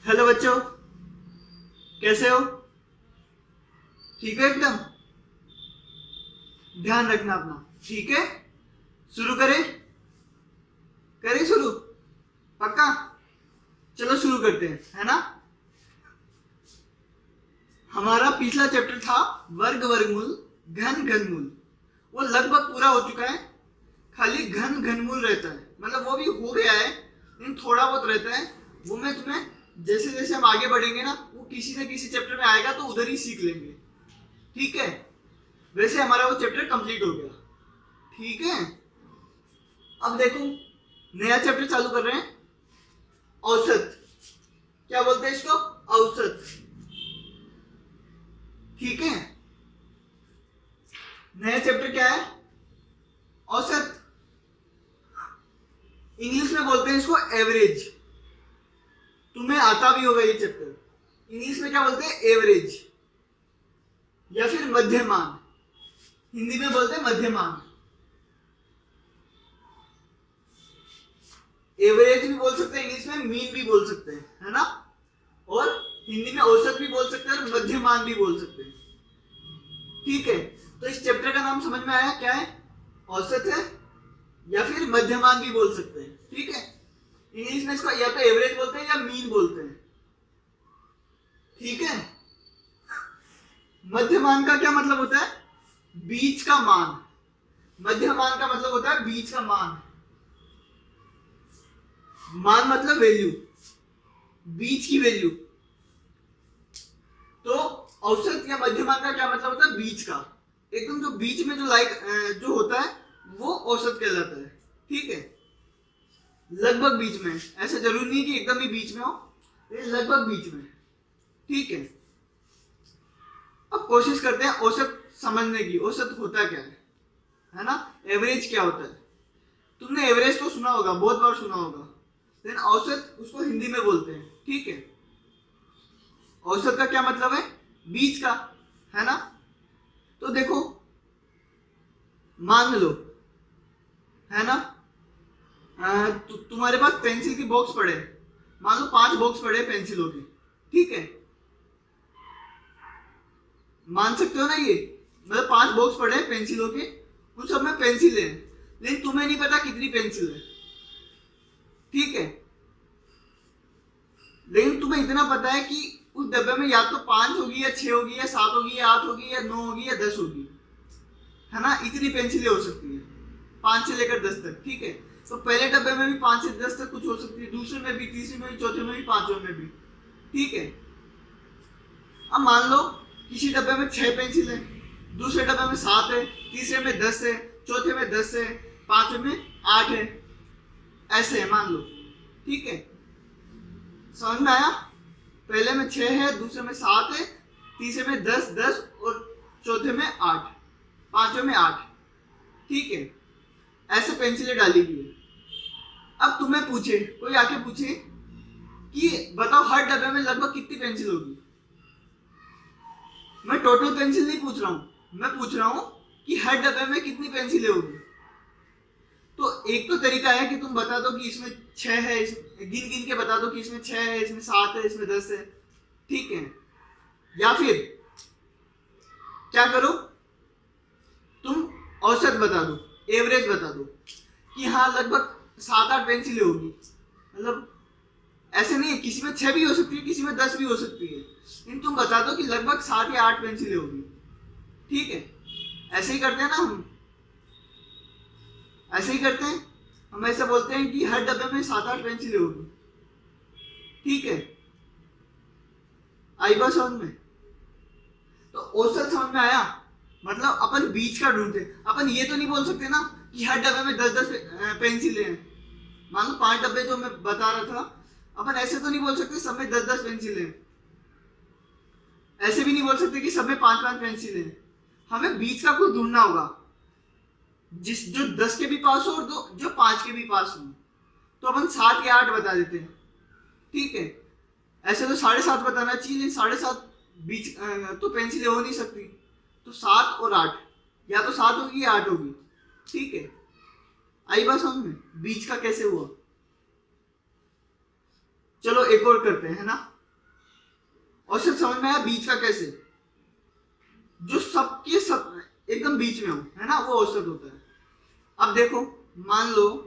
Hello बच्चों, कैसे हो? ठीक है एकदम। ध्यान रखना अपना, ठीक है? शुरू करें? करें शुरू? पक्का? चलो शुरू करते हैं, है ना? हमारा पिछला चैप्टर था वर्ग वर्गमूल घन घनमूल। वो लगभग पूरा हो चुका है। खाली घन घनमूल रहता है, मतलब वो भी हो गया है लेकिन थोड़ा बहुत रहता है। वो मैं तुम्हें जैसे जैसे हम आगे बढ़ेंगे ना, वो किसी न किसी चैप्टर में आएगा तो उधर ही सीख लेंगे, ठीक है? वैसे हमारा वो चैप्टर कंप्लीट हो गया, ठीक है? अब देखो, नया चैप्टर चालू कर रहे हैं, औसत। क्या बोलते हैं इसको? औसत, ठीक है? नया चैप्टर क्या है? औसत। इंग्लिश में बोलते हैं इसको एवरेज। तुम्हें आता भी होगा ये चैप्टर। इंग्लिश में क्या बोलते हैं? एवरेज या फिर मध्यमान। हिंदी में बोलते हैं मध्यमान। एवरेज भी बोल सकते हैं, इंग्लिश में मीन भी बोल सकते हैं, है ना? और हिंदी में औसत भी बोल सकते हैं और मध्यमान भी बोल सकते हैं, ठीक है? तो इस चैप्टर का नाम समझ में आया क्या है? औसत है या फिर मध्यमान भी बोल सकते हैं, ठीक है? इंग्लिश में इसको या तो एवरेज बोलते हैं या मीन बोलते हैं, ठीक है? मध्यमान का क्या मतलब होता है? बीच का मान। मध्यमान का मतलब होता है बीच का मान। मान मतलब वैल्यू, बीच की वैल्यू। तो औसत या मध्यमान का क्या मतलब होता है? बीच का, एकदम जो बीच में जो होता है वो औसत कहलाता है, ठीक है? लगभग बीच में, ऐसा जरूरी नहीं कि एकदम ही बीच में हो, लेकिन लगभग बीच में, ठीक है? अब कोशिश करते हैं औसत समझने की। औसत होता क्या है ना? एवरेज क्या होता है? तुमने एवरेज तो सुना होगा, बहुत बार सुना होगा, लेकिन औसत उसको हिंदी में बोलते हैं, ठीक है? औसत का क्या मतलब है? बीच का, है ना? तो देखो, मान लो, है ना, तुम्हारे पास पेंसिल की बॉक्स पड़े, मान लो 5 बॉक्स पड़े पेंसिलों के, ठीक है? मान सकते हो ना ये? मतलब 5 बॉक्स पड़े पेंसिलों के, उन सब में पेंसिल है, लेकिन तुम्हें नहीं पता कितनी पेंसिल है, ठीक है? लेकिन तुम्हें इतना पता है कि उस डब्बे में या तो 5 होगी या 6 होगी या 7 होगी या 8 होगी या 9 होगी या 10 होगी, है ना? इतनी पेंसिलें हो सकती है, 5 से लेकर 10 तक, ठीक है? तो पहले डब्बे में भी 5 से 10 तक कुछ हो सकती है, दूसरे में भी, तीसरे में भी, चौथे में भी, पांचवें में भी, ठीक है? अब मान लो किसी डब्बे में 6 पेंसिल है, दूसरे डब्बे में 7 है, तीसरे में 10 है, चौथे में 10 है, पांचवें में 8 है, ऐसे है मान लो, ठीक है? समझ में आया? पहले में 6 है, दूसरे में 7 है, तीसरे में 10 10 और चौथे में 8, पांचवें में 8, ठीक है? ऐसे पेंसिलें डाली हुई है। अब तुम्हें पूछे, कोई आके पूछे कि बताओ हर डब्बे में लगभग कितनी पेंसिल होगी? मैं टोटल पेंसिल नहीं पूछ रहा हूं, मैं पूछ रहा हूं कि हर डब्बे में कितनी पेंसिलें होगी। तो एक तो तरीका है कि तुम बता दो कि इसमें 6 है, गिन गिन के बता दो कि इसमें 6 है, इसमें 7 है, इसमें 10 है, ठीक है? या फिर क्या करो, तुम औसत बता दो, एवरेज बता दो कि हाँ लगभग 7-8 पेंसिलें होगी। मतलब ऐसे नहीं है, किसी में 6 भी हो सकती है, किसी में 10 भी हो सकती है, लेकिन तुम बता दो कि लगभग 7 या 8 पेंसिलें होगी, ठीक है? ऐसे ही करते हैं ना हम, ऐसे ही करते हैं हम, ऐसे बोलते हैं कि हर डब्बे में 7-8 पेंसिलें होगी, ठीक है? आई बात समझ में? तो औसत समझ में आया? मतलब अपन बीच का ढूंढते, अपन ये तो नहीं बोल सकते ना कि हर डब्बे में 10-10 पेंसिलें हैं। मान लो 5 डब्बे जो मैं बता रहा था, अपन ऐसे तो नहीं बोल सकते सब में 10-10 पेंसिलें हैं। ऐसे भी नहीं बोल सकते कि सब में 5-5 पेंसिलें हैं। हमें बीच का कुछ ढूंढना होगा, जो 10 के भी पास हो और जो 5 के भी पास हो। तो अपन 7 या 8 बता देते हैं, ठीक है? ऐसे तो 7.5 बताना चाहिए, लेकिन 7.5 बीच तो पेंसिलें हो नहीं सकती, तो 7 और 8, या तो 7 होगी या 8 होगी, ठीक है? आई बात समझ में? बीच का कैसे हुआ? चलो एक और करते हैं, है ना? औसत समझ में आया? बीच का कैसे, जो सबके सब एकदम बीच में हो, है ना, वो औसत होता है। अब देखो, मान लो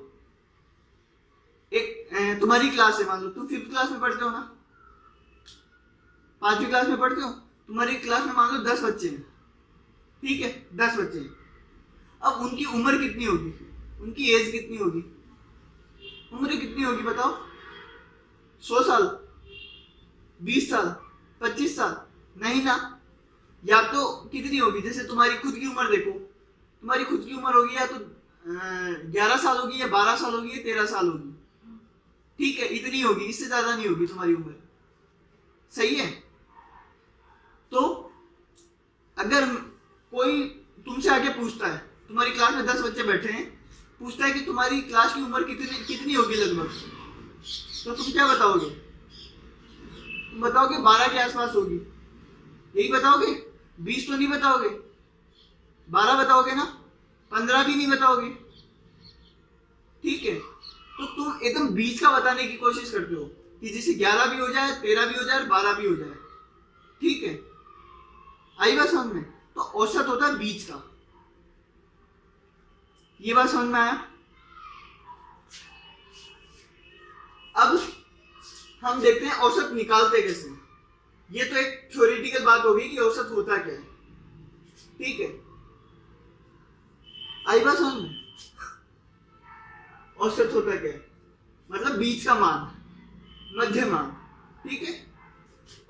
एक तुम्हारी क्लास है, मान लो तुम 5th क्लास में पढ़ते हो ना, 5वीं क्लास में पढ़ते हो, तुम्हारी क्लास में मान लो 10 बच्चे हैं, ठीक है, 10 बच्चे हैं। अब उनकी उम्र कितनी होगी, उनकी एज कितनी होगी, उम्र कितनी होगी बताओ? 100 साल, 20 साल, 25 साल? नहीं ना। या तो कितनी होगी, जैसे तुम्हारी खुद की उम्र देखो, तुम्हारी खुद की उम्र होगी या तो 11 साल होगी, या 12 साल होगी, या 13 साल होगी, ठीक है, इतनी होगी, इससे ज्यादा नहीं होगी तुम्हारी उम्र, सही है। तो अगर कोई तुमसे आके पूछता है, तुम्हारी क्लास में 10 बच्चे बैठे हैं, पूछता है कि तुम्हारी क्लास की उम्र कितनी होगी लगभग, तो तुम क्या बताओगे? तुम बताओगे 12 के आसपास होगी, यही बताओगे? 20 तो नहीं बताओगे, 12 बताओगे ना, 15 भी नहीं बताओगे, ठीक है। तो तुम एकदम बीच का बताने की कोशिश करते हो कि जैसे 11 भी हो जाए, 13 भी हो जाए, 12 भी हो जाए, ठीक है, आई बात समझ में? तो औसत होता है बीच का, ये बात समझ में आया? अब हम देखते हैं औसत निकालते कैसे। ये तो एक थ्योरेटिकल बात होगी कि औसत होता क्या है, ठीक है, आई बात समझ में? औसत होता क्या है, मतलब बीच का मान, मध्य मान, ठीक है।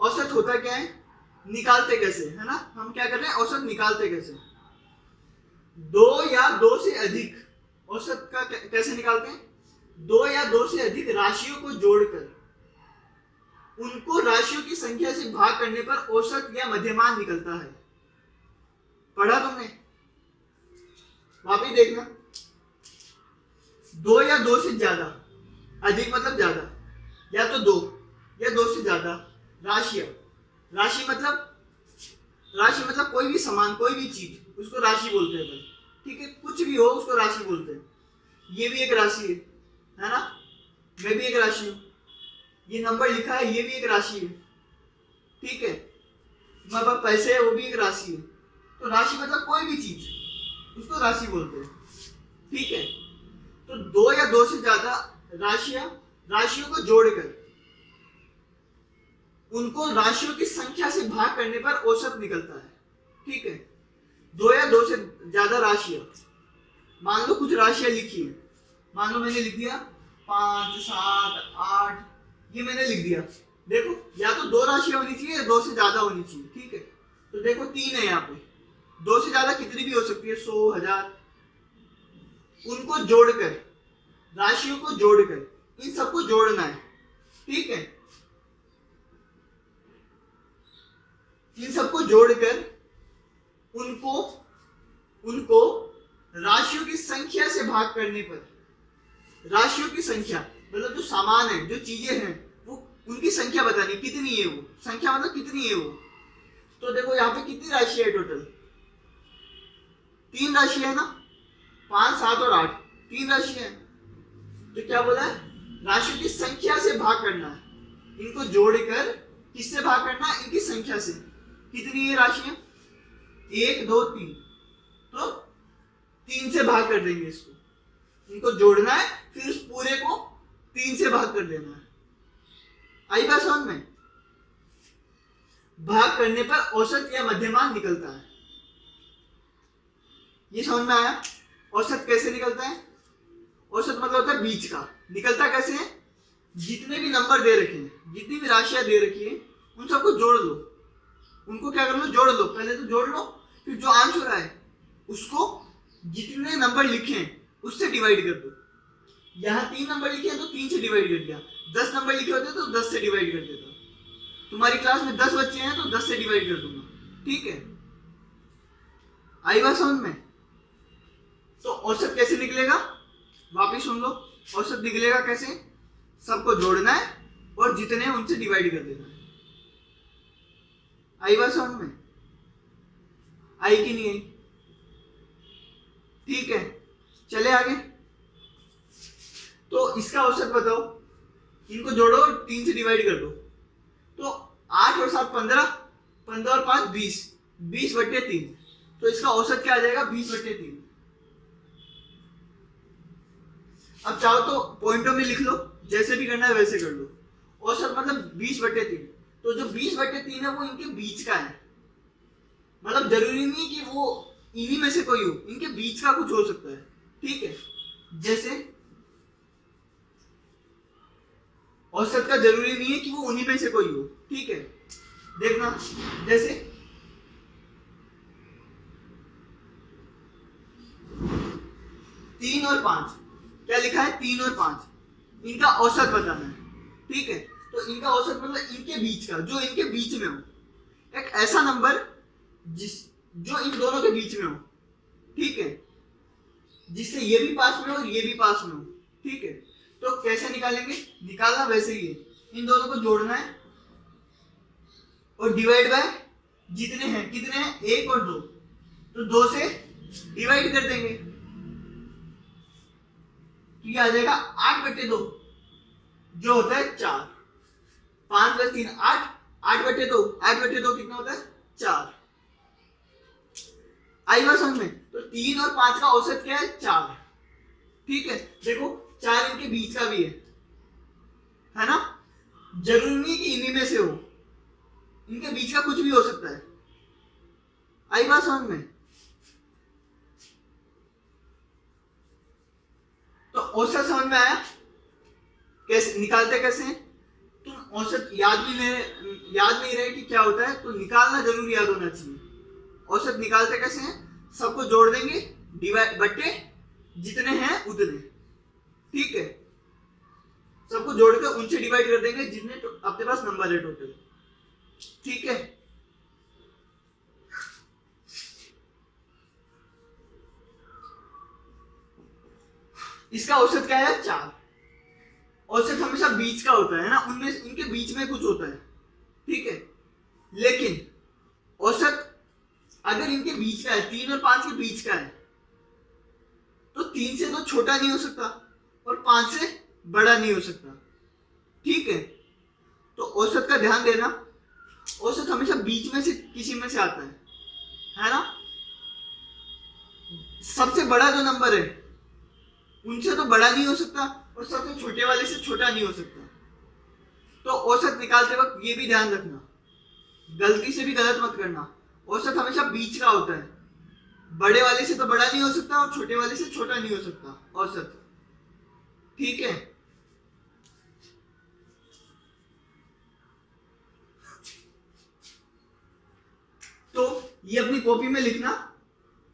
औसत होता क्या है, निकालते कैसे, है ना, हम क्या कर रहे हैं, औसत निकालते कैसे? 2 या 2 से अधिक, औसत का कैसे निकालते हैं? 2 या 2 से अधिक राशियों को जोड़कर उनको राशियों की संख्या से भाग करने पर औसत या मध्यमान निकलता है। पढ़ा तुमने? वापिस देखना। 2 या 2 से ज्यादा, अधिक मतलब ज्यादा, या तो 2 या 2 से ज्यादा राशियां, राशि मतलब कोई भी सामान, कोई भी चीज, उसको राशि बोलते हैं भाई, ठीक है, कुछ भी हो उसको राशि बोलते हैं। ये भी एक राशि है ना, मैं भी एक राशि हूं, ये नंबर लिखा है, ये भी एक राशि है, ठीक है, मेरे पास पैसे है, वो भी एक राशि है। तो राशि मतलब कोई भी चीज, उसको राशि बोलते हैं, ठीक है। तो 2 या 2 से ज्यादा राशियों को जोड़कर उनको राशियों की संख्या से भाग करने पर औसत निकलता है, ठीक है। 2 या 2 से ज्यादा राशियां, मान लो कुछ राशियां लिखी है, मान लो मैंने लिख दिया 5, 7, 8, ये मैंने लिख दिया। देखो, या तो 2 राशियां होनी चाहिए या 2 से ज्यादा होनी चाहिए, ठीक है। तो देखो 3 है यहाँ पे, 2 से ज्यादा कितनी भी हो सकती है, 100, 1000। उनको जोड़कर, राशियों को जोड़कर, इन सबको जोड़ना है, ठीक है। इन सबको जोड़कर उनको राशियों की संख्या से भाग करने पर, राशियों की संख्या मतलब जो सामान है, जो चीजें हैं, वो उनकी संख्या बतानी, कितनी है वो, संख्या मतलब कितनी है वो। तो देखो यहाँ पे कितनी राशि है टोटल, 3 राशि है ना, 5, 7 और 8, 3 राशि है। तो क्या बोला है, राशियों की संख्या से भाग करना है, इनको जोड़कर किससे भाग करना है, इनकी संख्या से। कितनी है राशियां, 1, 2, 3, तो 3 से भाग कर देंगे इसको, इनको जोड़ना है, फिर उस पूरे को 3 से भाग कर देना है। आई बात समझ में? भाग करने पर औसत या मध्यमान निकलता है, ये समझ में आया? औसत कैसे निकलता है? औसत मतलब होता है बीच का। निकलता कैसे है, जितने भी नंबर दे रखे हैं, जितनी भी राशियां दे रखी है, उन सबको जोड़ लो, उनको क्या कर लो, जोड़ लो, पहले तो जोड़ लो, फिर जो आंसर आए उसको जितने नंबर लिखे हैं उससे डिवाइड कर दो। यहाँ 3 नंबर लिखे हैं तो 3 से डिवाइड कर दिया, 10 नंबर लिखे होते तो 10 से डिवाइड कर देता। तुम्हारी क्लास में 10 बच्चे हैं तो 10 से डिवाइड कर दूंगा, ठीक है। आई बात समझ में? तो औसत कैसे निकलेगा, वापिस सुन लो। औसत निकलेगा कैसे, सबको जोड़ना है और जितने हैं उनसे डिवाइड कर देना है। आई बात समझ में? आई कि नहीं आई? ठीक है, चले आगे। तो इसका औसत बताओ, इनको जोड़ो और 3 से डिवाइड कर दो। तो 8 और 7 15, 15 और 5 20, 20/3। तो इसका औसत क्या आ जाएगा? 20/3। अब चाहो तो पॉइंटों में लिख लो, जैसे भी करना है वैसे कर लो। औसत मतलब 20/3। तो जो 20/3 है वो इनके बीच का है, मतलब जरूरी नहीं कि वो इन्हीं में से कोई हो, इनके बीच का कुछ हो सकता है। ठीक है, जैसे औसत का जरूरी नहीं है कि वो उन्हीं में से कोई हो। ठीक है, देखना जैसे 3 और 5, क्या लिखा है? 3 और 5, इनका औसत बताना है। ठीक है, तो इनका औसत मतलब इनके बीच का, जो इनके बीच में हो, एक ऐसा नंबर जो इन दोनों के बीच में हो। ठीक है, जिससे ये भी पास में हो और ये भी पास में हो। ठीक है, तो कैसे निकालेंगे? निकालना वैसे ही है, इन दोनों को जोड़ना है और डिवाइड बाय जितने हैं, कितने हैं? 1 और 2, तो 2 से डिवाइड कर देंगे, तो ये आ जाएगा 8/2, जो होता है 4। 5 + 3 8, 8/2, 8/2 कितना होता है? 4। आई बात समझ में? तो 3 और 5 का औसत क्या है? 4। ठीक है, देखो 4 इनके बीच का भी है ना? जरूरी नहीं कि इन्हीं में से हो, इनके बीच का कुछ भी हो सकता है। आई बात समझ में? तो औसत समझ में आया? कैसे निकालते कैसे हैं? तुम औसत याद नहीं रहे कि क्या होता है, तो निकालना जरूर याद होना चाहिए। औसत निकालते कैसे हैं? सबको जोड़ देंगे, डिवाइड बट्टे जितने हैं उतने। ठीक है, सबको जोड़ के उनसे डिवाइड कर देंगे जितने आपके पास नंबर है टोटल। ठीक है, इसका औसत क्या है? 4। औसत हमेशा बीच का होता है ना, उनमें उनके बीच में कुछ होता है। ठीक है, लेकिन औसत अगर इनके बीच का है, 3 और 5 के बीच का है, तो 3 से तो छोटा नहीं हो सकता और 5 से बड़ा नहीं हो सकता। ठीक है, तो औसत का ध्यान देना, औसत हमेशा बीच में से किसी में से आता है ना? सबसे बड़ा जो नंबर है उनसे तो बड़ा नहीं हो सकता और सबसे छोटे वाले से छोटा नहीं हो सकता। तो औसत निकालते वक्त ये भी ध्यान रखना, गलती से भी गलत मत करना। औसत हमेशा बीच का होता है, बड़े वाले से तो बड़ा नहीं हो सकता और छोटे वाले से छोटा नहीं हो सकता औसत। ठीक है, तो ये अपनी कॉपी में लिखना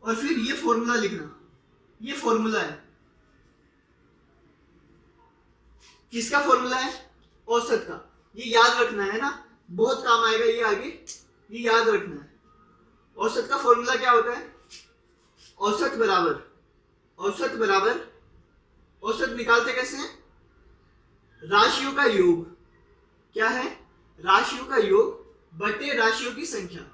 और फिर ये फॉर्मूला लिखना। ये फॉर्मूला है, किसका फॉर्मूला है? औसत का। ये याद रखना है ना, बहुत काम आएगा ये आगे, ये याद रखना है। औसत का फॉर्मूला क्या होता है? औसत बराबर, औसत बराबर, औसत निकालते कैसे हैं? राशियों का योग। क्या है? राशियों का योग बटे राशियों की संख्या।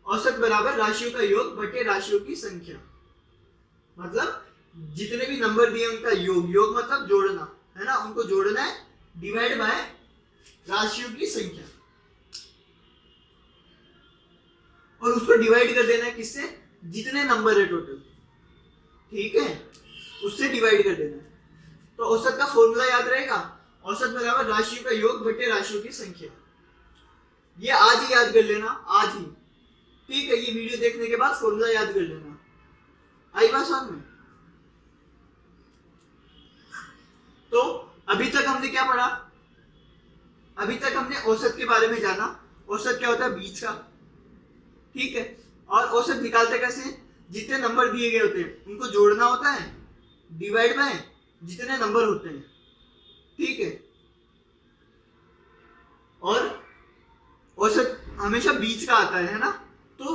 औसत बराबर राशियों का योग बटे राशियों की संख्या, मतलब जितने भी नंबर दिए उनका योग, योग मतलब जोड़ना है ना, उनको जोड़ना है, डिवाइड बाय राशियों की संख्या, और उसको डिवाइड कर देना है किससे? जितने नंबर है टोटल। ठीक है, उससे डिवाइड कर देना है। तो औसत का फॉर्मूला याद रहेगा, औसत बराबर राशियों का योग बटे राशियों की संख्या। ये आज ही याद कर लेना, आज ही। ठीक है, ये वीडियो देखने के बाद फॉर्मूला याद कर लेना। आई बात समझ में? तो अभी तक हमने क्या पढ़ा? अभी तक हमने औसत के बारे में जाना। औसत क्या होता है? बीच का। ठीक है, और औसत निकालते कैसे? जितने नंबर दिए गए होते हैं उनको जोड़ना होता है, डिवाइड बाय जितने नंबर होते हैं। ठीक है, और औसत हमेशा बीच का आता है ना, तो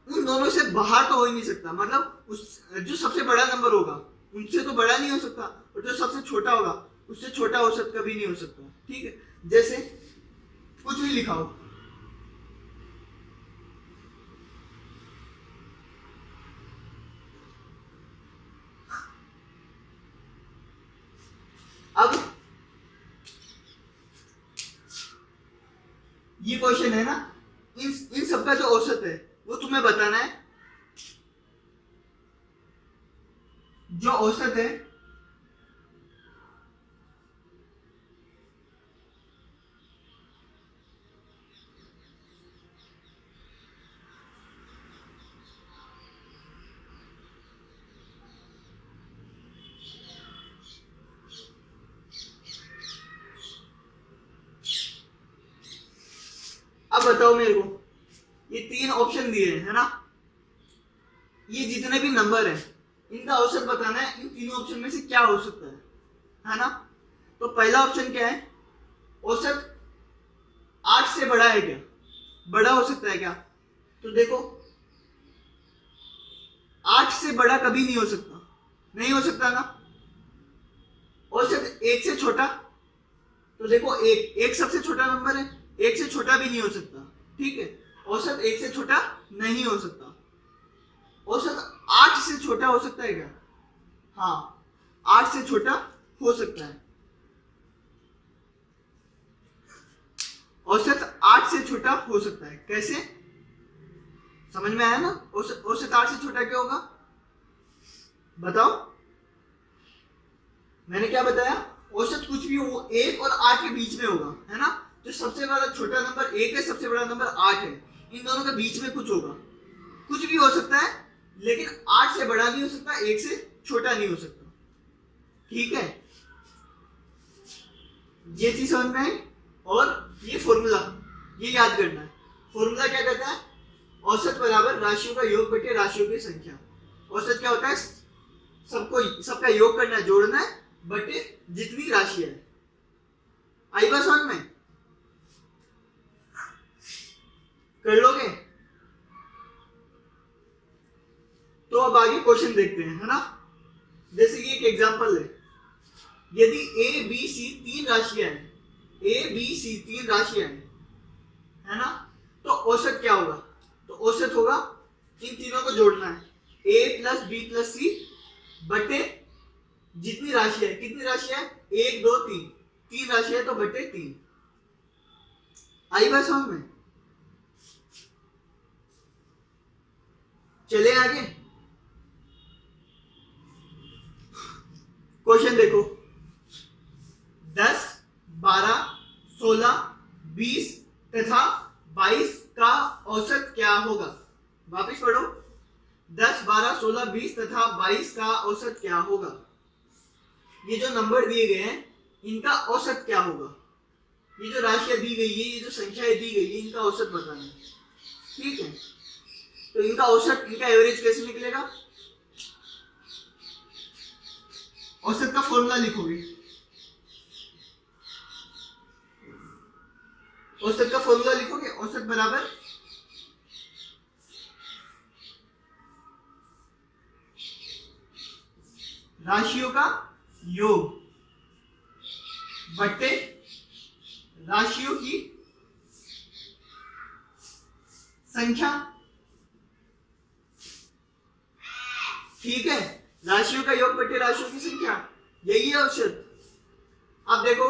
उन दोनों से बाहर तो हो ही नहीं सकता, मतलब उस जो सबसे बड़ा नंबर होगा उनसे तो बड़ा नहीं हो सकता, और जो सबसे छोटा होगा उससे छोटा औसत कभी नहीं हो सकता। ठीक है, जैसे कुछ भी लिखा हो, अब ये क्वेश्चन है ना, इन सबका जो औसत है वो तुम्हें बताना है। जो औसत है अब बताओ मेरे को, ये 3 ऑप्शन दिए हैं, है ना, ये जितने भी नंबर है इनका औसत बताना है। इन तीनों ऑप्शन में से क्या हो सकता है ना। तो पहला ऑप्शन क्या है, औसत 8 से बड़ा है क्या, बड़ा हो सकता है क्या? तो देखो 8 से बड़ा कभी नहीं हो सकता, नहीं हो सकता ना। औसत 1 से छोटा, तो देखो एक सबसे छोटा नंबर है, 1 से छोटा भी नहीं हो सकता, ठीक है। औसत 1 से छोटा नहीं हो सकता। औसत 8 से छोटा हो सकता है क्या? हाँ, 8 से छोटा हो सकता है। औसत 8 से छोटा हो सकता है, कैसे? समझ में आया ना? औसत 8 से छोटा क्या होगा, बताओ। मैंने क्या बताया, औसत कुछ भी हो 1 और 8 के बीच में होगा, है ना। तो सबसे बड़ा छोटा नंबर 1 है, सबसे बड़ा नंबर 8 है, इन दोनों के बीच में कुछ होगा। कुछ भी हो सकता है, लेकिन 8 से बड़ा नहीं हो सकता, 1 से छोटा नहीं हो सकता, ठीक है। ये चीज समझ में आई। और ये फॉर्मूला ये याद करना है। फॉर्मूला क्या कहता है, औसत बराबर राशियों का योग बटे राशियों की संख्या। औसत क्या होता है, सबका योग करना है, जोड़ना है, बटे जितनी राशि है। आई बात समझ में, कर लोगे? तो अब आगे क्वेश्चन देखते हैं, है ना। जैसे कि एक एग्जांपल है, यदि ए बी सी 3 राशियां हैं, ए बी सी 3 राशियां हैं, है ना, तो औसत क्या होगा? तो औसत होगा, इन तीनों को जोड़ना है, ए प्लस बी प्लस सी बटे जितनी राशि है। कितनी राशि है? 1 2 3, 3 राशि है तो बटे 3। आई बात समझ में? चले आगे, क्वेश्चन देखो, 10 12 16 20 तथा 22 का औसत क्या होगा? वापिस पढ़ो, 10 12 16 20 तथा 22 का औसत क्या होगा? ये जो नंबर दिए गए हैं इनका औसत क्या होगा? ये जो राशियां दी गई है, ये जो संख्याएं दी गई है, इनका औसत बताना है, ठीक है। तो इनका औसत, इनका एवरेज कैसे निकलेगा? औसत का फॉर्मूला लिखोगे, औसत का फॉर्मूला लिखोगे, औसत बराबर राशियों का योग बटे राशियों की संख्या, ठीक है। राशियों का योग बटे राशियों की संख्या, यही है औसत। अब देखो,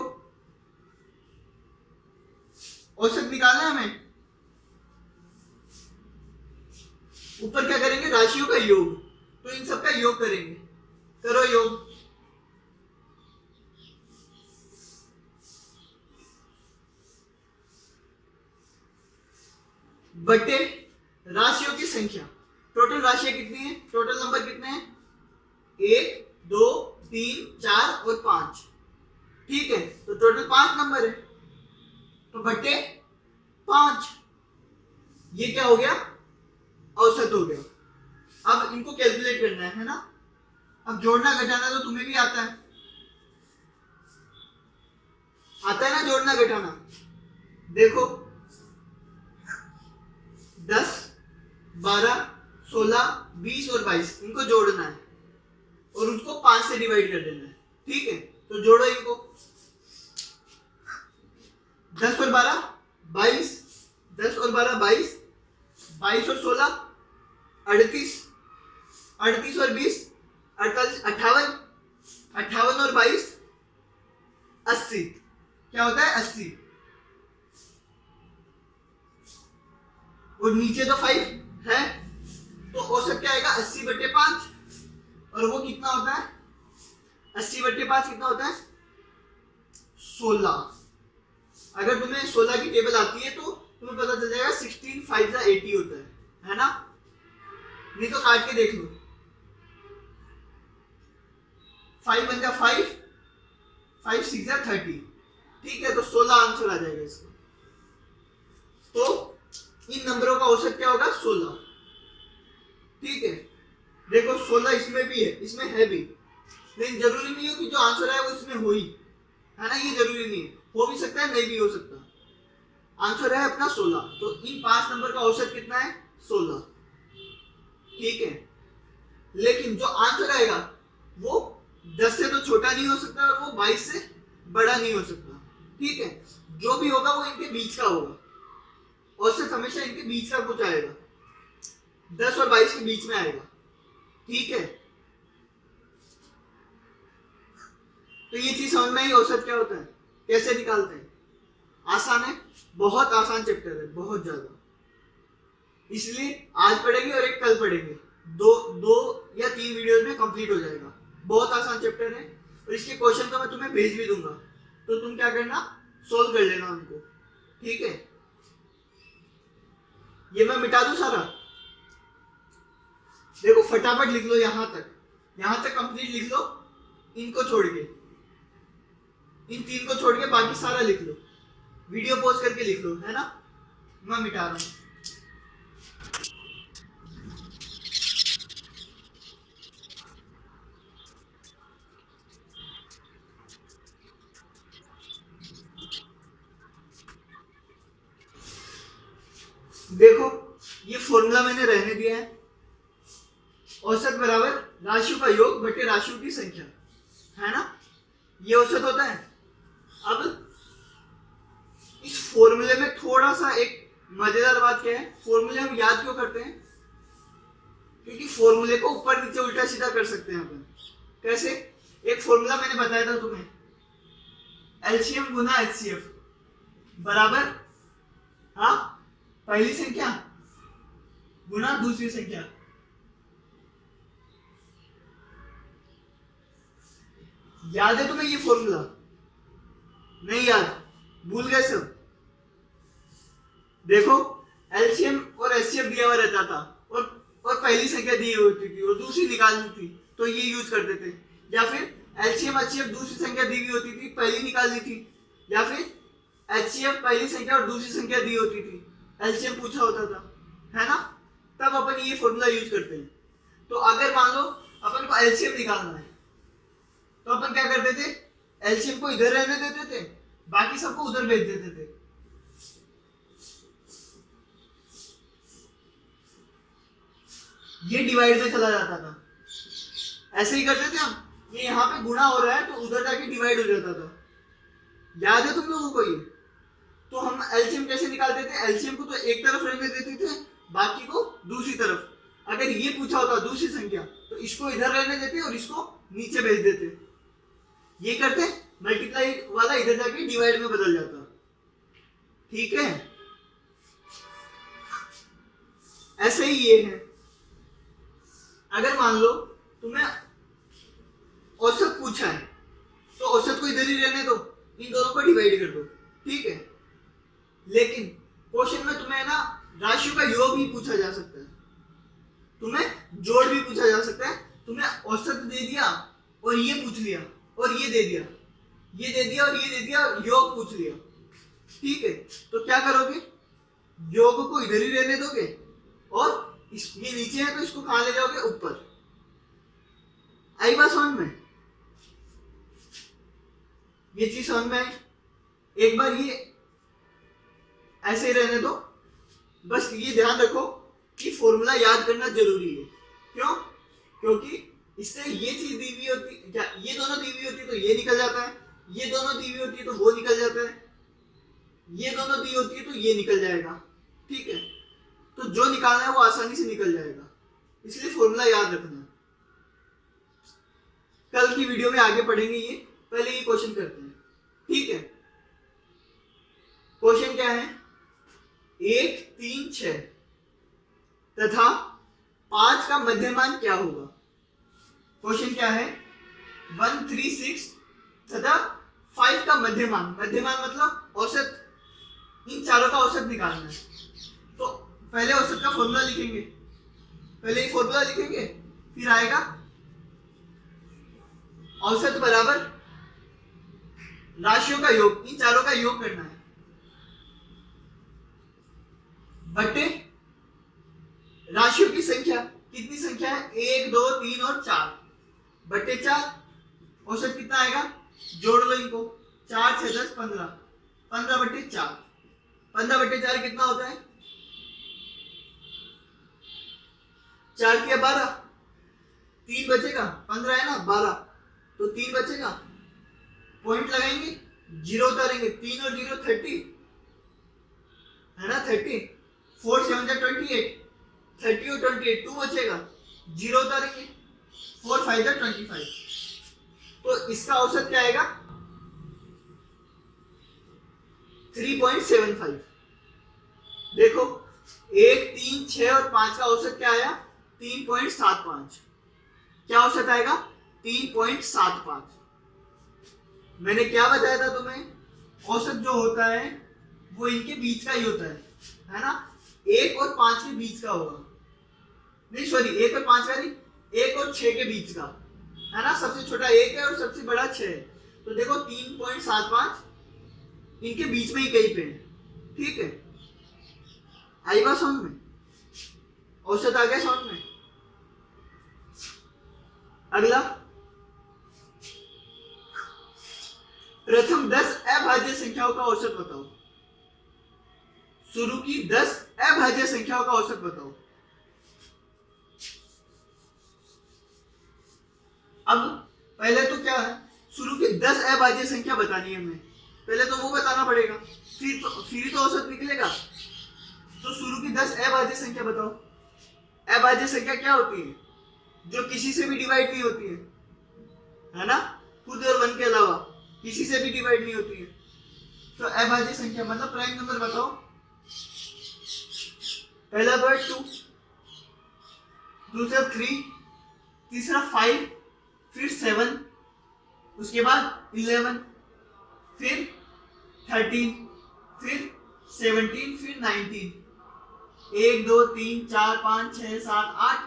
औसत निकालना है हमें, ऊपर क्या करेंगे, राशियों का योग, तो इन सबका योग करेंगे, करो योग। बटे राशियों की संख्या, टोटल राशियां कितनी है, टोटल नंबर कितने हैं, 1 2 3 4 और 5, ठीक है। तो टोटल 5 नंबर है, तो बटे 5, ये क्या हो गया, औसत हो गया। अब इनको कैलकुलेट करना है ना। अब जोड़ना घटाना तो तुम्हें भी आता है ना, जोड़ना घटाना। देखो 10 12 16 20 और 22 इनको जोड़ना है और उसको 5 से डिवाइड कर देना है, ठीक है। तो जोड़ो इनको, 10 और 12 22, 10 और 12 22, 22 और 16 38, 38 और 20 48, 58, 58 और 22 80, क्या होता है 80। और नीचे तो 5 है, तो औसत क्या आएगा 80/5, और वो कितना होता है 80/5 कितना होता है 16। अगर तुम्हें 16 की टेबल आती है तो तुम्हें पता चल जाएगा 16 5 80 होता है ना? नहीं तो काट के देख लो, 5 1 5, 5 6 30, ठीक है, तो 16 आंसर आ जाएगा इसका। तो इन नंबरों का औसत क्या होगा 16, ठीक है। देखो 16 इसमें भी है, इसमें है भी, लेकिन जरूरी नहीं हो कि जो आंसर है वो इसमें हो ही, है ना, ये जरूरी नहीं है, हो भी सकता है नहीं भी हो सकता। आंसर है अपना 16, तो इन 5 नंबर का औसत कितना है 16, ठीक है। लेकिन जो आंसर आएगा वो 10 से तो छोटा नहीं हो सकता और वो 22 से बड़ा नहीं हो सकता, ठीक है। जो भी होगा वो इनके बीच का होगा, औसत हमेशा इनके बीच का कुछ आएगा, 10 और 22 के बीच में आएगा, ठीक है। तो ये चीज समझ में आई औसत क्या होता है, कैसे निकालते हैं। आसान है, बहुत आसान चैप्टर है, बहुत ज्यादा, इसलिए आज पढ़ेंगे और एक कल पढ़ेंगे, दो या 3 वीडियोस में कंप्लीट हो जाएगा। बहुत आसान चैप्टर है और इसके क्वेश्चन तो मैं तुम्हें भेज भी दूंगा, तो तुम क्या करना सोल्व कर लेना उनको, ठीक है। ये मैं मिटा दूं सारा, देखो फटाफट लिख लो, यहां तक कंप्लीट लिख लो, इनको छोड़ के, इन 3 को छोड़ के बाकी सारा लिख लो, वीडियो पॉज करके लिख लो, है ना। मैं मिटा रहा हूं। देखो ये फॉर्मूला मैंने रहने दिया है, औसत बराबर राशियों का योग बटे राशियों की संख्या, है ना, ये औसत होता है। अब इस फॉर्मूले में थोड़ा सा एक मजेदार बात क्या है, फॉर्मूले हम याद क्यों करते हैं, क्योंकि फॉर्मूले को ऊपर नीचे उल्टा सीधा कर सकते हैं अपन। कैसे, एक फॉर्मूला मैंने बताया था तुम्हें, एलसीएम गुना एचसीएफ बराबर, हाँ, पहली संख्या गुना दूसरी संख्या। याद है तुम्हें ये फॉर्मूला? नहीं याद, भूल गए सब? देखो एलसीएम और एचसीएफ दिया हुआ रहता था और पहली संख्या दी होती थी और दूसरी निकालनी थी तो ये यूज करते थे, या फिर एलसीएम एचसीएफ दूसरी संख्या दी हुई होती थी पहली निकालनी थी, या फिर एचसीएफ पहली संख्या और दूसरी संख्या दी होती थी, एलसीएम पूछा होता था, है ना, तब अपन ये फॉर्मूला यूज करते हैं। तो अगर मान लो अपन को एलसीएम निकालना है तो अपन क्या करते थे, एलसीएम को इधर रहने देते थे, बाकी सबको उधर भेज देते थे। ये डिवाइड में चला जाता था, ऐसे ही करते थे हम, ये यहाँ पे गुणा हो रहा है तो उधर जाके डिवाइड हो जाता था। याद है तुम लोगों को ये? तो हम एलसीएम कैसे निकालते थे, एलसीएम को तो एक तरफ रहने देते थे, बाकी को दूसरी तरफ। अगर ये पूछा होता दूसरी संख्या तो इसको इधर रहने देते और इसको नीचे भेज देते, ये करते, मल्टीप्लाई वाला इधर जाके डिवाइड में बदल जाता, ठीक है। ऐसे ही ये है, अगर मान लो तुम्हें औसत पूछा है तो औसत को इधर ही रहने दो, इन दोनों को डिवाइड कर दो, ठीक है। लेकिन क्वेश्चन में तुम्हें ना राशियों का योग भी पूछा जा सकता है, तुम्हें जोड़ भी पूछा जा सकता है, तुम्हें औसत दे दिया और ये पूछ लिया और ये दे दिया, ये दे दिया और ये दे दिया और योग पूछ लिया, ठीक है। तो क्या करोगे, योग को इधर ही रहने दोगे और ये नीचे है तो इसको कहां ले जाओगे, ऊपर। आई बात समझ में? ये चीज समझ में आई? एक बार ये ऐसे ही रहने दो, बस ये ध्यान रखो कि फॉर्मूला याद करना जरूरी है। क्यों? क्योंकि इससे ये चीज दी हुई होती, क्या ये दोनों दी हुई होती तो ये निकल जाता है, ये दोनों दी हुई होती तो वो निकल जाता है, ये दोनों दी होती है तो ये निकल जाएगा, ठीक है। तो जो निकालना है वो आसानी से निकल जाएगा, इसलिए फॉर्मूला याद रखना। कल की वीडियो में आगे पढ़ेंगे ये, पहले ये क्वेश्चन करते हैं, ठीक है। क्वेश्चन क्या है, 1 3 6, तथा 5 का मध्यमान क्या होगा। क्वेश्चन क्या है, 136 तथा 5 का मध्यमान, मध्यमान मतलब औसत, इन चारों का औसत निकालना है। तो पहले औसत का फॉर्मूला लिखेंगे, पहले ये फॉर्मूला लिखेंगे, फिर आएगा औसत बराबर राशियों का योग, इन चारों का योग करना है बटे राशियों की संख्या, कितनी संख्या है 1 2 3 और 4 बटे 4। औसत कितना आएगा, जोड़ लो इनको, 4 6 10 15, 15 बटे 4, 15 बटे 4 कितना होता है, 4 के 12, 3 बचेगा, 15 है ना 12, तो 3 बचेगा, पॉइंट लगाएंगे, जीरो उतारेंगे, 3 और 0 30 है ना, 30, 4 7 28, 30 और 28 2 बचेगा, जीरो उतारेंगे, 4 5 25, तो इसका औसत क्या आएगा 3.75। देखो 1 3 6 और 5 का औसत क्या आया 3.75, क्या औसत आएगा 3.75। मैंने क्या बताया था तुम्हें, औसत जो होता है वो इनके बीच का ही होता है ना, 1 और 5 के बीच का होगा, नहीं सॉरी 1 और 5 का नहीं, 1 और 6 के बीच का है ना, सबसे छोटा 1 है और सबसे बड़ा 6 है, तो देखो 3.75 इनके बीच में ही कहीं पे है, ठीक है, आई बात समझ में, औसत आ गया समझ में। अगला, प्रथम 10 अभाज्य संख्याओं का औसत बताओ, शुरू की 10 अभाज्य संख्याओं का औसत बताओ। अब पहले तो क्या है, शुरू की 10 अभाज्य संख्या बतानी है हमें, पहले तो वो बताना पड़ेगा, फिर ही तो औसत निकलेगा। तो शुरू की 10 अभाज्य संख्या बताओ। अभाज्य संख्या क्या होती है, जो किसी से भी डिवाइड नहीं होती है ना, खुद और 1 के अलावा किसी से भी डिवाइड नहीं होती है, तो अभाज्य संख्या मतलब प्राइम नंबर बताओ। पहला तो है 2, दूसरा 3, तीसरा 5, फिर 7, उसके बाद 11, फिर 13, फिर 17, फिर 19, 1 2 3 4 5 6 7 8,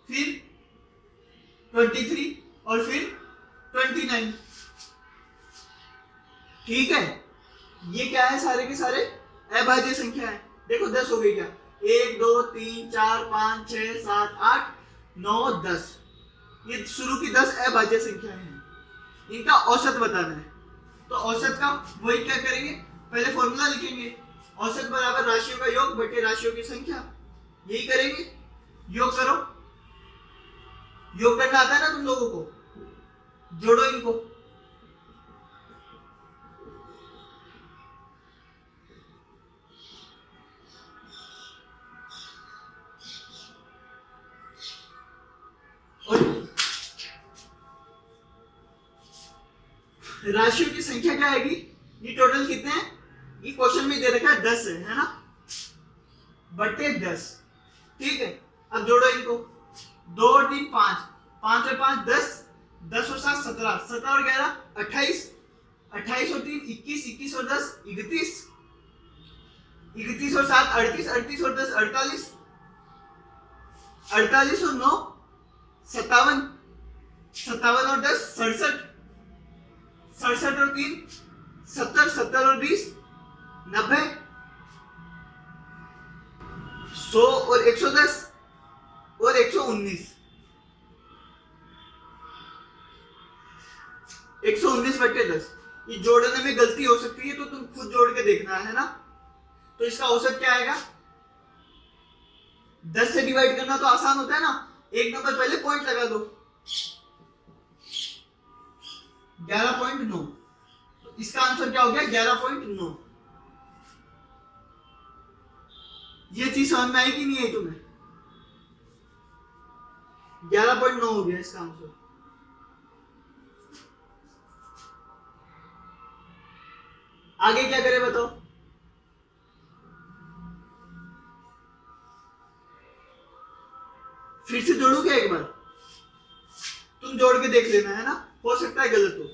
फिर 23 और फिर 29, ठीक है। ये क्या है, सारे के सारे अभाज्य संख्या है। देखो 10 हो गई क्या, 1 2 3 4 5 6 7 8 9 10, ये शुरू की 10 अभाज्य संख्या है, इनका औसत बताना है। तो औसत का वही क्या करेंगे, पहले फॉर्मूला लिखेंगे, औसत बराबर राशियों का योग बटे राशियों की संख्या, यही करेंगे। योग करो, योग करना आता है ना तुम लोगों को, जोड़ो इनको, राशियों की संख्या क्या आएगी, ये टोटल कितने हैं, ये क्वेश्चन में दे रखा है 10 है ना, बटे 10, ठीक है। अब जोड़ो इनको, 2 और 3 5, 5 और 5 10, 10 और 7 17, 17 और 11 28, 28 और 3 21, 21 और 10 31, 31 और 7 38, 38 और 10 48, 48 और 9 57, 57 और 10 67, 67 और 3 70, 70 और 20 90, 100 और 110 और 119, 119 बटे 10। ये जोड़ने में गलती हो सकती है तो तुम खुद जोड़ के देखना है ना। तो इसका औसत क्या आएगा, 10 से डिवाइड करना तो आसान होता है ना, एक नंबर पहले पॉइंट लगा दो, 11.9, तो इसका आंसर क्या हो गया 11.9। ये चीज समझ में आई कि नहीं आई तुम्हें, 11.9 हो गया इसका आंसर। आगे क्या करें बताओ, फिर से जोड़ू क्या एक बार? तुम जोड़ के देख लेना, है ना, हो सकता है गलत हो,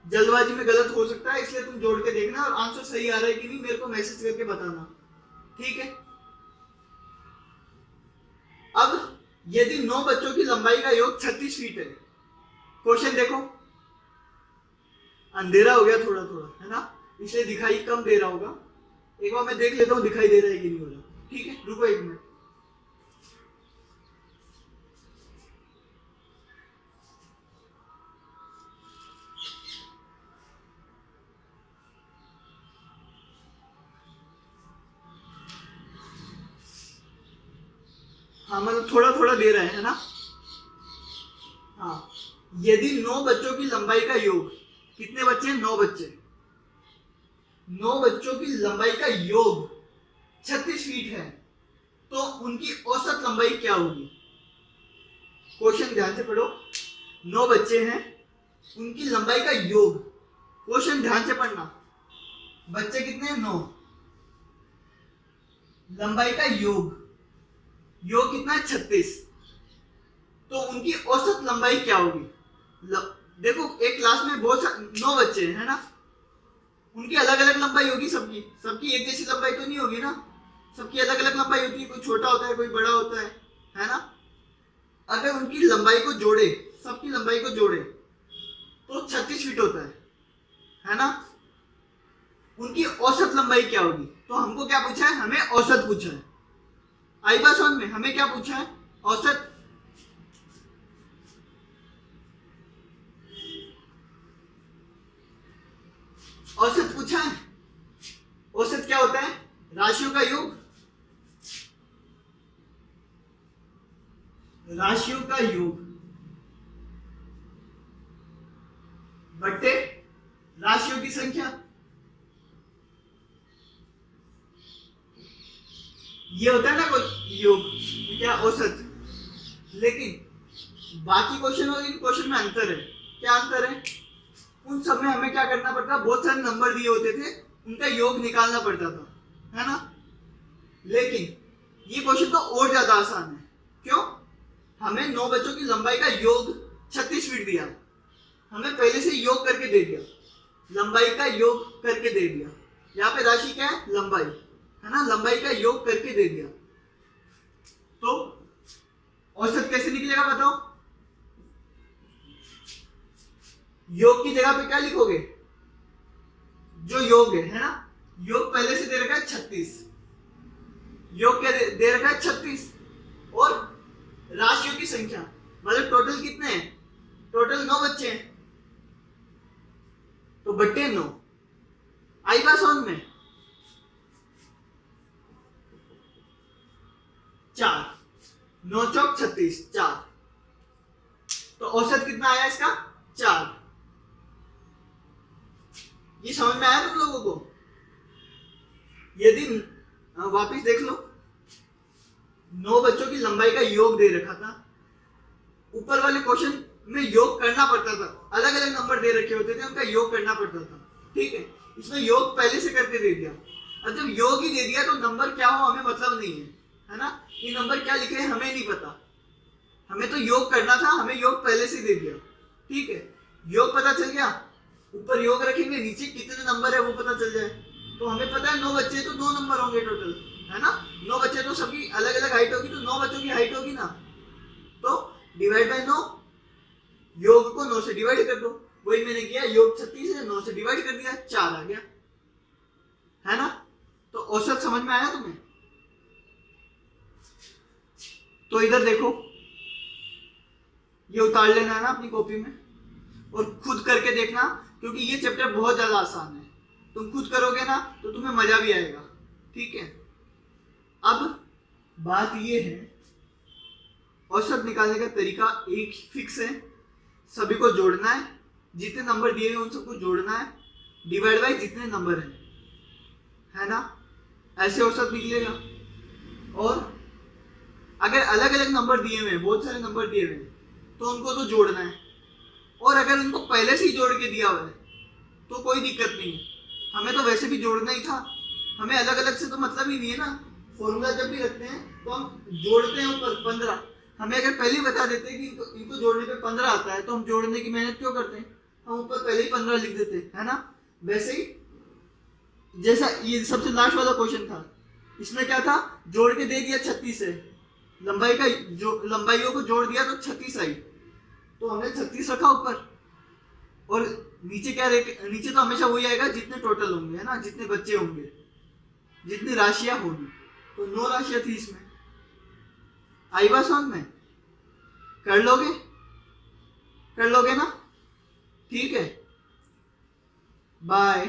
जल्दबाजी में गलत हो सकता है, इसलिए तुम जोड़ के देखना और आंसर सही आ रहा है कि नहीं मेरे को मैसेज करके बताना, ठीक है। अब यदि 9 बच्चों की लंबाई का योग 36 फीट है, क्वेश्चन देखो, अंधेरा हो गया थोड़ा थोड़ा, है ना, इसलिए दिखाई कम दे रहा होगा, एक बार मैं देख लेता हूँ दिखाई दे रहा है कि नहीं हो रहा, ठीक है, रुको एक मिनट। हाँ मतलब थोड़ा थोड़ा दे रहा है ना। हाँ, यदि 9 बच्चों की लंबाई का योग, कितने बच्चे? 9 बच्चे, 9 बच्चों की लंबाई का योग 36 फीट है, तो उनकी औसत लंबाई क्या होगी? क्वेश्चन ध्यान से पढ़ो, 9 बच्चे हैं, उनकी लंबाई का योग, क्वेश्चन ध्यान से पढ़ना, बच्चे कितने हैं? 9, लंबाई का योग, योग कितना है? 36, तो उनकी औसत लंबाई क्या होगी? देखो एक क्लास में बहुत 9 बच्चे हैं, है ना, उनकी अलग अलग लंबाई होगी, सबकी सबकी एक जैसी लंबाई तो नहीं होगी ना, सबकी अलग अलग लंबाई होती है, कोई छोटा होता है कोई बड़ा होता है ना। अगर उनकी लंबाई को जोड़े, सबकी लंबाई को जोड़े तो 36 फीट होता है ना। उनकी औसत लंबाई क्या होगी? तो हमको क्या पूछा है? हमें औसत पूछा है। आई बात समझ में? हमें क्या पूछा है? औसत। औसत पूछा है। औसत क्या होता है? राशियों का योग, राशियों का योग बट्टे राशियों की संख्या, ये होता है ना कोई योग, क्या? औसत। लेकिन बाकी क्वेश्चन और इन क्वेश्चन में अंतर है। क्या अंतर है? उन सब में हमें क्या करना पड़ता? बहुत सारे नंबर दिए होते थे, उनका योग निकालना पड़ता था, है ना। लेकिन ये क्वेश्चन तो और ज्यादा आसान है। क्यों? हमें 9 बच्चों की लंबाई का योग 36 फीट दिया, हमें पहले से योग करके दे दिया, लंबाई का योग करके दे दिया। यहाँ पे राशि क्या है? लंबाई, है ना, लंबाई का योग करके दे दिया। तो औसत कैसे निकलेगा बताओ? योग की जगह पे क्या लिखोगे? जो योग है ना, योग पहले से दे रखा है 36, योग क्या दे रखा है? 36, और राशियों की संख्या, मतलब टोटल कितने हैं? टोटल 9 बच्चे हैं, तो बट्टे 9। आई बात समझ में? 4, 9 चौक 36, 4, तो औसत कितना आया इसका? 4। ये समझ में आया तुम लोगों को? यदि वापिस देख लो, 9 बच्चों की लंबाई का योग दे रखा था, ऊपर वाले क्वेश्चन में योग करना पड़ता था, अलग अलग नंबर दे रखे होते थे, उनका योग करना पड़ता था, ठीक है। इसमें योग पहले से करके दे दिया। अब जब योग ही दे दिया तो नंबर क्या हो हमें मतलब नहीं है ना, ये नंबर क्या लिखे हैं हमें नहीं पता, हमें तो योग करना था, हमें योग पहले से दे दिया, ठीक है। योग पता चल गया, ऊपर योग रखेंगे, नीचे कितने नंबर है वो पता चल जाए, तो हमें पता है 9 बच्चे तो 2 नंबर होंगे टोटल, है ना। 9 बच्चे तो सबकी अलग अलग हाइट होगी, तो 9 बच्चों की हाइट होगी ना, तो डिवाइड बाय 9, योग को 9 से डिवाइड कर दो, वही मैंने किया, योग 36 है, 9 से डिवाइड कर दिया, 4 आ गया, है ना। तो औसत समझ में आया तुम्हें? तो इधर देखो, ये उतार लेना है ना अपनी कॉपी में, और खुद करके देखना, क्योंकि ये चैप्टर बहुत ज्यादा आसान है, तुम खुद करोगे ना तो तुम्हें मजा भी आएगा, ठीक है। अब बात ये है, औसत निकालने का तरीका एक फिक्स है, सभी को जोड़ना है, जितने नंबर दिए हुए उन सबको जोड़ना है, डिवाइड बाय जितने नंबर है ना, ऐसे औसत निकलेगा। और अगर अलग अलग नंबर दिए हुए हैं, बहुत सारे नंबर दिए हुए हैं, तो उनको तो जोड़ना है, और अगर उनको पहले से ही जोड़ के दिया हुआ है तो कोई दिक्कत नहीं है, हमें तो वैसे भी जोड़ना ही था, हमें अलग अलग से तो मतलब ही नहीं है ना, फॉर्मूला जब भी रखते हैं तो हम जोड़ते हैं ऊपर 15। हमें अगर पहले ही बता देते हैं कि इनको जोड़ने पे 15 आता है तो हम जोड़ने की मेहनत क्यों करते हैं, हम ऊपर पहले ही 15 लिख देते हैं, है ना। वैसे ही जैसा ये सबसे लास्ट वाला क्वेश्चन था, इसमें क्या था, जोड़ के दे दिया 36 है, लंबाई का जो लंबाइयों को जोड़ दिया तो 36 आई, तो हमने 36 रखा ऊपर, और नीचे क्या नीचे तो हमेशा वही आएगा जितने टोटल होंगे, है ना, जितने बच्चे होंगे, जितनी राशियां होगी। तो 9 राशियां थी इसमें। आई बात समझ में? कर लोगे, कर लोगे ना? ठीक है, बाय।